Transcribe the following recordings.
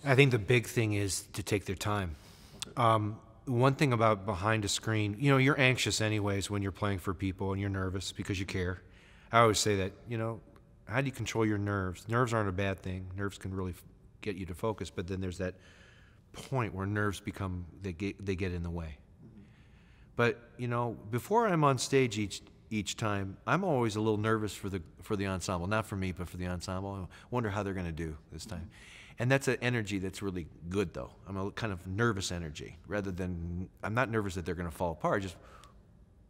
I think the big thing is to take their time. One thing about behind a screen, you know, you're anxious anyways when you're playing for people and you're nervous because you care. I always say that, you know, how do you control your nerves? Nerves aren't a bad thing. Nerves can really get you to focus, but then there's that point where nerves become, they get in the way. But, you know, before I'm on stage each time, I'm always a little nervous for the ensemble. Not for me, but for the ensemble. I wonder how they're going to do this time. And that's an energy that's really good, though. I'm a kind of nervous energy, rather than, I'm not nervous that they're going to fall apart. I just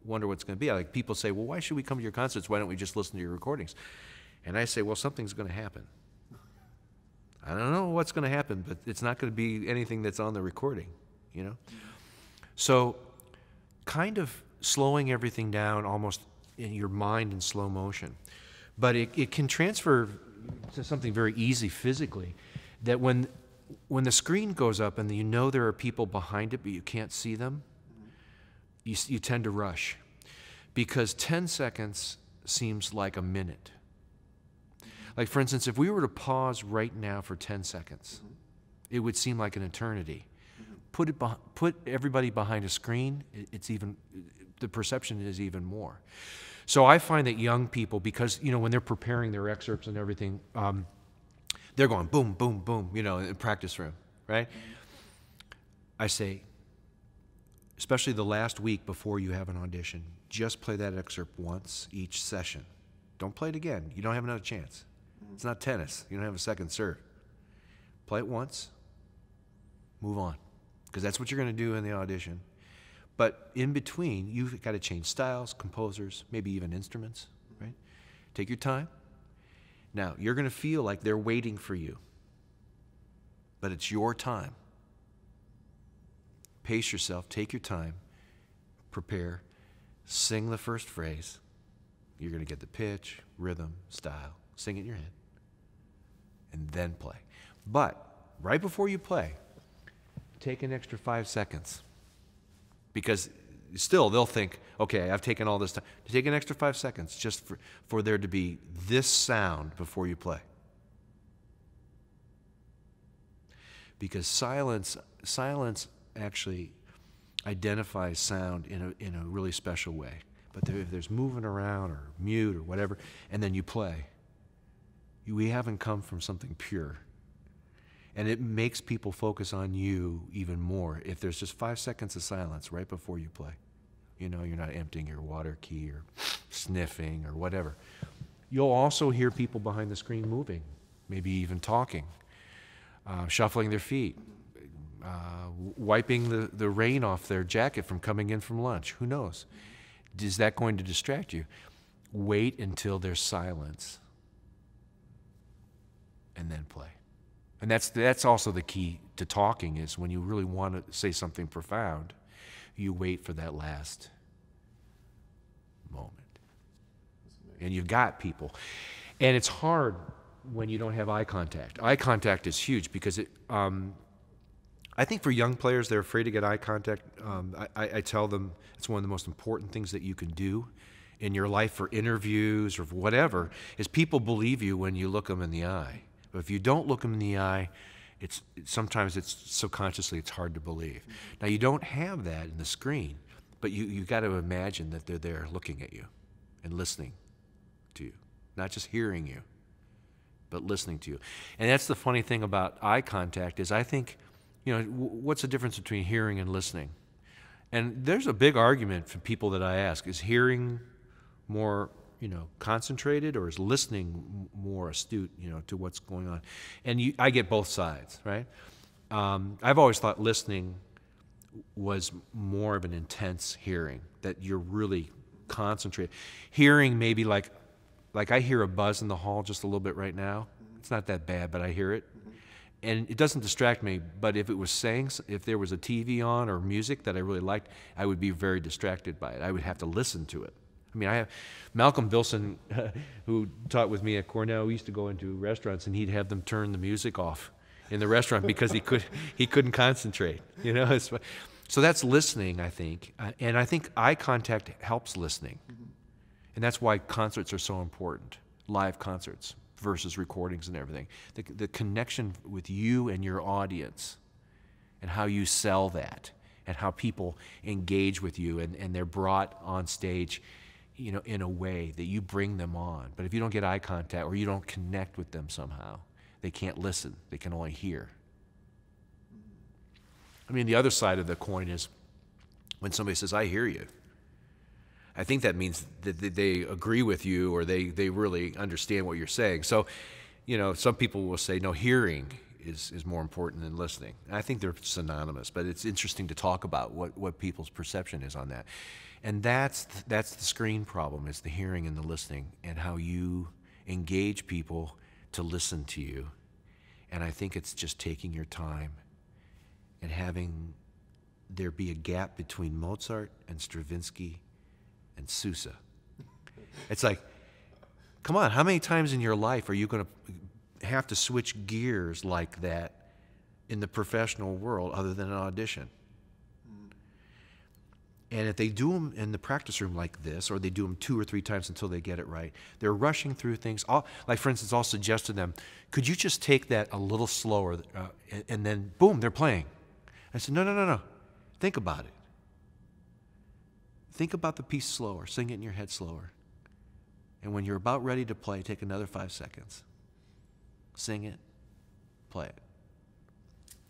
wonder what's going to be. Like, people say, well, why should we come to your concerts? Why don't we just listen to your recordings? And I say, well, something's going to happen. I don't know what's going to happen, but it's not going to be anything that's on the recording, you know? So kind of slowing everything down almost in your mind in slow motion. But it can transfer to something very easy physically, that when the screen goes up and you know there are people behind it but you can't see them, you tend to rush. Because 10 seconds seems like a minute. Like, for instance, if we were to pause right now for 10 seconds, it would seem like an eternity. Put everybody behind a screen, the perception is even more. So I find that young people, because, you know, when they're preparing their excerpts and everything, they're going boom, boom, boom, you know, in practice room, right? I say, especially the last week before you have an audition, just play that excerpt once each session. Don't play it again. You don't have another chance. It's not tennis. You don't have a second serve. Play it once, move on, because that's what you're going to do in the audition. But in between, you've got to change styles, composers, maybe even instruments, right? Take your time. Now, you're going to feel like they're waiting for you, but it's your time. Pace yourself, take your time, prepare, sing the first phrase. You're going to get the pitch, rhythm, style, sing it in your head, and then play. But right before you play, take an extra 5 seconds, because still they'll think, okay, I've taken all this time. Take an extra 5 seconds just for there to be this sound before you play. Because silence actually identifies sound in a really special way. But if there's moving around or mute or whatever, and then you play, we haven't come from something pure. And it makes people focus on you even more if there's just 5 seconds of silence right before you play. You know, you're not emptying your water key or sniffing or whatever. You'll also hear people behind the screen moving, maybe even talking, shuffling their feet, wiping the rain off their jacket from coming in from lunch. Who knows? Is that going to distract you? Wait until there's silence and then play. And that's also the key to talking, is when you really want to say something profound, you wait for that last moment. And you've got people. And it's hard when you don't have eye contact. Eye contact is huge because I think for young players, they're afraid to get eye contact. I tell them it's one of the most important things that you can do in your life for interviews or whatever, is people believe you when you look them in the eye. But if you don't look them in the eye, sometimes it's subconsciously it's hard to believe. Now, you don't have that in the screen, but you got to imagine that they're there looking at you and listening to you, not just hearing you, but listening to you. And that's the funny thing about eye contact, is I think, you know, what's the difference between hearing and listening? And there's a big argument for people that I ask, is hearing more, you know, concentrated, or is listening more astute, you know, to what's going on? And I get both sides, right? I've always thought listening was more of an intense hearing, that you're really concentrated. Hearing maybe like I hear a buzz in the hall just a little bit right now. It's not that bad, but I hear it. And it doesn't distract me, but if there was a TV on or music that I really liked, I would be very distracted by it. I would have to listen to it. I mean, I have Malcolm Bilson, who taught with me at Cornell. We used to go into restaurants, and he'd have them turn the music off in the restaurant because he couldn't concentrate. You know, so that's listening, I think, and I think eye contact helps listening, and that's why concerts are so important. Live concerts versus recordings and everything. The connection with you and your audience and how you sell that and how people engage with you and they're brought on stage, you know, in a way that you bring them on. But if you don't get eye contact or you don't connect with them somehow, they can't listen. They can only hear. I mean, the other side of the coin is when somebody says, I hear you. I think that means that they agree with you or they really understand what you're saying. So, you know, some people will say, no, hearing is more important than listening. And I think they're synonymous, but it's interesting to talk about what people's perception is on that. And that's the screen problem, is the hearing and the listening and how you engage people to listen to you. And I think it's just taking your time and having there be a gap between Mozart and Stravinsky and Sousa. It's like, come on, how many times in your life are you going to have to switch gears like that in the professional world other than an audition? And if they do them in the practice room like this, or they do them 2 or 3 times until they get it right, they're rushing through things. Like, for instance, I'll suggest to them, could you just take that a little slower, and then, boom, they're playing. I said, no. Think about it. Think about the piece slower. Sing it in your head slower. And when you're about ready to play, take another 5 seconds. Sing it. Play it.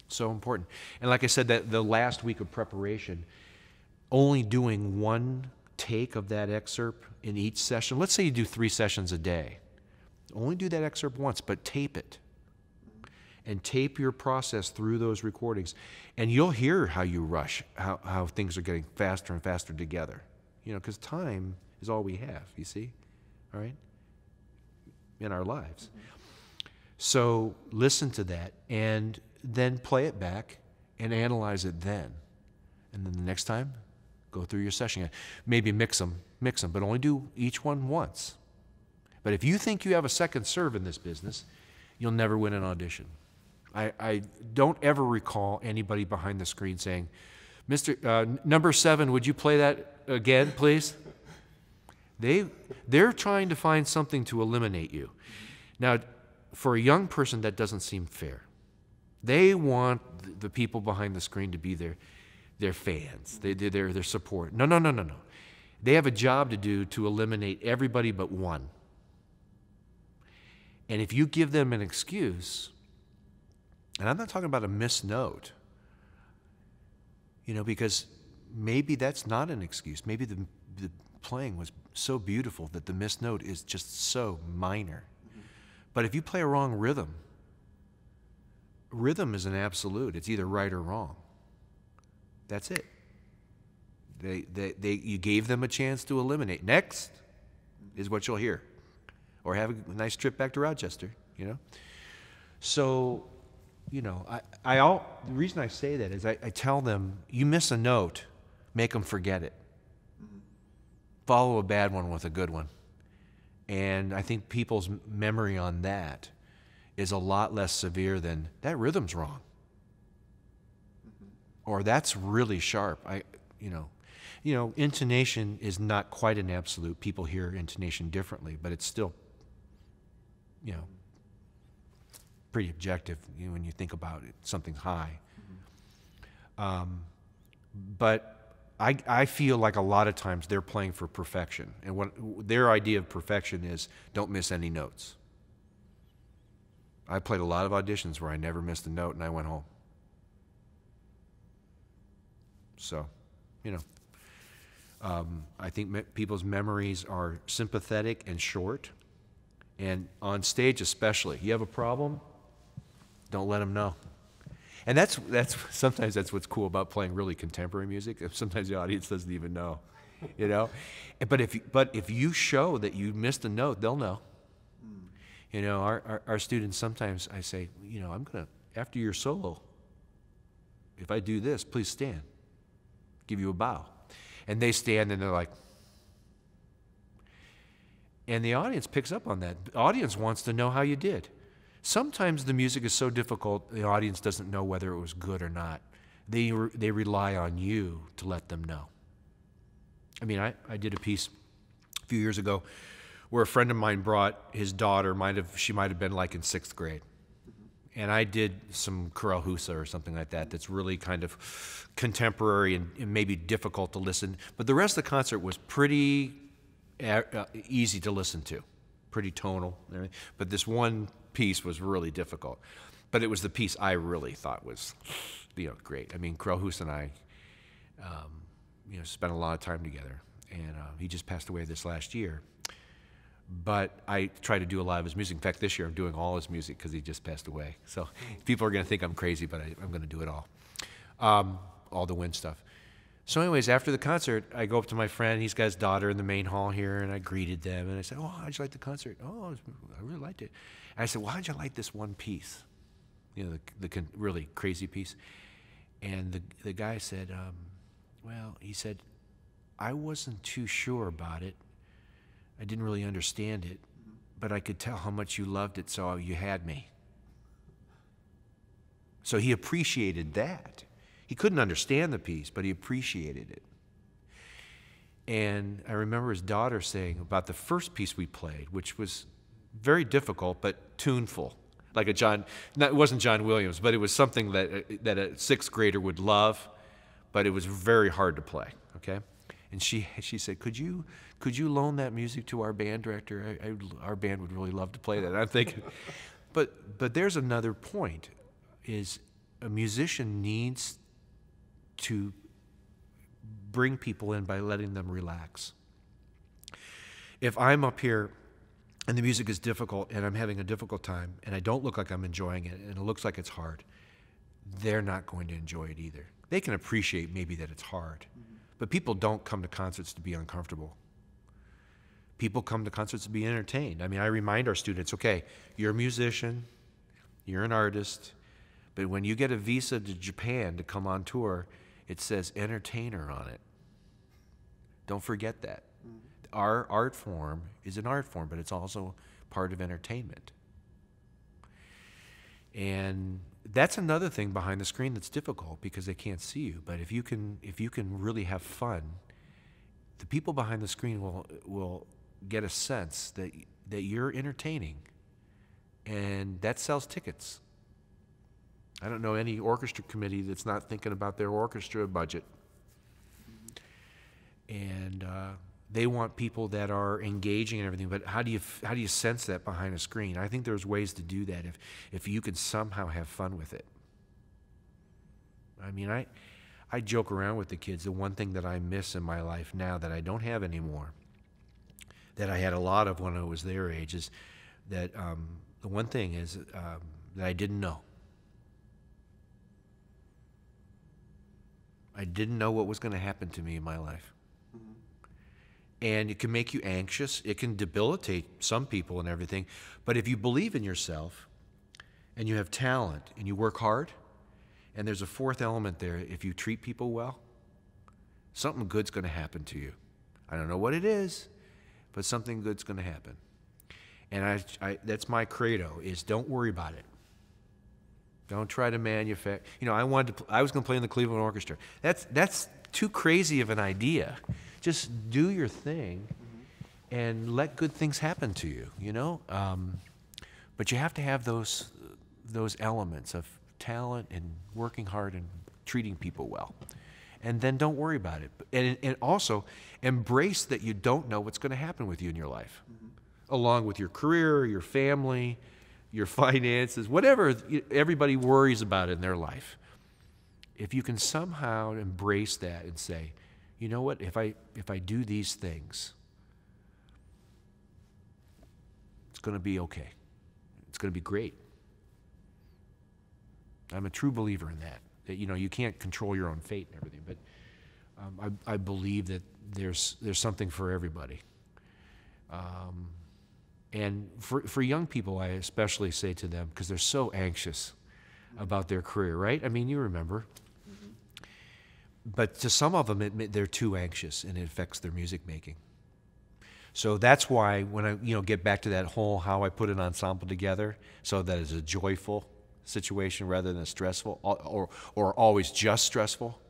So important. And like I said, that the last week of preparation, only doing 1 take of that excerpt in each session. Let's say you do 3 sessions a day. Only do that excerpt once, but tape it. And tape your process through those recordings. And you'll hear how you rush, how things are getting faster and faster together. You know, because time is all we have, you see? All right? In our lives. So listen to that and then play it back and analyze it then. And then the next time, go through your session. Maybe mix them, but only do each one once. But if you think you have a second serve in this business, you'll never win an audition. I don't ever recall anybody behind the screen saying, Mr. Number 7, would you play that again, please? They're trying to find something to eliminate you. Now, for a young person, that doesn't seem fair. They want the people behind the screen to be their fans, their support. No. They have a job to do to eliminate everybody but one. And if you give them an excuse, and I'm not talking about a missed note, you know, because maybe that's not an excuse. Maybe the playing was so beautiful that the missed note is just so minor. But if you play a wrong rhythm is an absolute. It's either right or wrong. That's it. You gave them a chance to eliminate. Next is what you'll hear. Or have a nice trip back to Rochester, you know. So, you know, the reason I say that is I tell them, you miss a note, make them forget it. Follow a bad one with a good one. And I think people's memory on that is a lot less severe than, that rhythm's wrong. Or that's really sharp. You know, intonation is not quite an absolute. People hear intonation differently, but it's still, you know, pretty objective, you know, when you think about it. Something's high. But I feel like a lot of times they're playing for perfection. And what their idea of perfection is, don't miss any notes. I played a lot of auditions where I never missed a note and I went home. So, you know, I think people's memories are sympathetic and short. And on stage especially, you have a problem, don't let them know. And that's sometimes that's what's cool about playing really contemporary music. Sometimes the audience doesn't even know, you know. But if you show that you missed a note, they'll know. You know, our students, sometimes I say, you know, I'm gonna, after your solo, if I do this, please stand. Give you a bow. And they stand and they're like, and the audience picks up on that. The audience wants to know how you did. Sometimes the music is so difficult, the audience doesn't know whether it was good or not. They rely on you to let them know. I mean, I did a piece a few years ago where a friend of mine brought his daughter, she might have been like in 6th grade. And I did some Karel Husa or something like that that's really kind of contemporary and maybe difficult to listen. But the rest of the concert was pretty easy to listen to, pretty tonal. But this one piece was really difficult. But it was the piece I really thought was, great. I mean, Karel Husa and I, spent a lot of time together. And he just passed away this last year. But I try to do a lot of his music. In fact, this year I'm doing all his music because he just passed away. So people are going to think I'm crazy, but I'm going to do it all the Wind stuff. So anyways, after the concert, I go up to my friend. He's got his daughter in the main hall here, and I greeted them. And I said, "Oh, how'd you like the concert?" "Oh, I really liked it." And I said, "Well, how'd you like this one piece? The really crazy piece?" And the guy said, "Well," he said, "I wasn't too sure about it. I didn't really understand it, but I could tell how much you loved it, so you had me." So he appreciated that. He couldn't understand the piece, but he appreciated it. And I remember his daughter saying about the first piece we played, which was very difficult but tuneful, like it wasn't John Williams, but it was something that a 6th grader would love, but it was very hard to play. Okay. And she said, could you loan that music to our band director? Our band would really love to play that. And I'm thinking, but there's another point, is a musician needs to bring people in by letting them relax. If I'm up here and the music is difficult and I'm having a difficult time and I don't look like I'm enjoying it and it looks like it's hard, they're not going to enjoy it either. They can appreciate maybe that it's hard. But people don't come to concerts to be uncomfortable. People come to concerts to be entertained. I mean, I remind our students, okay, you're a musician, you're an artist, but when you get a visa to Japan to come on tour, it says entertainer on it. Don't forget that. Our art form is an art form, but it's also part of entertainment. And that's another thing behind the screen that's difficult because they can't see you. But if you can really have fun, the people behind the screen will get a sense that you're entertaining, and that sells tickets. I don't know any orchestra committee that's not thinking about their orchestra budget. And they want people that are engaging and everything, but how do you sense that behind a screen? I think there's ways to do that if you can somehow have fun with it. I mean, I joke around with the kids. The one thing that I miss in my life now that I don't have anymore, that I had a lot of when I was their age, is that the one thing is that I didn't know. I didn't know what was going to happen to me in my life. And it can make you anxious. It can debilitate some people and everything. But if you believe in yourself and you have talent and you work hard, and there's a fourth element there, if you treat people well, something good's going to happen to you. I don't know what it is, but something good's going to happen. And that's my credo, is don't worry about it. Don't try to manufacture. I was going to play in the Cleveland Orchestra. That's too crazy of an idea. Just do your thing and let good things happen to you, But you have to have those elements of talent and working hard and treating people well. And then don't worry about it. And also embrace that you don't know what's going to happen with you in your life, along with your career, your family, your finances, whatever everybody worries about in their life. If you can somehow embrace that and say, you know what, if I do these things, it's going to be okay. It's going to be great. I'm a true believer in that you can't control your own fate and everything, but I believe that there's something for everybody. And for young people, I especially say to them, because they're so anxious about their career, right? I mean, you remember. But to some of them, they're too anxious, and it affects their music making. So that's why when I get back to that whole how I put an ensemble together, so that it's a joyful situation rather than stressful or always just stressful.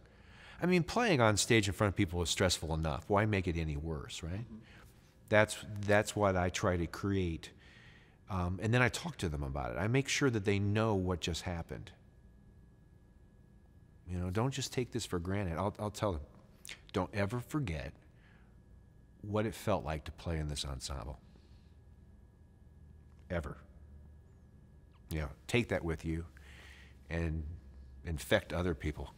I mean, playing on stage in front of people is stressful enough. Why make it any worse, right? That's what I try to create. And then I talk to them about it. I make sure that they know what just happened. You know, don't just take this for granted. I'll tell them, don't ever forget what it felt like to play in this ensemble. Ever. You know, take that with you and infect other people.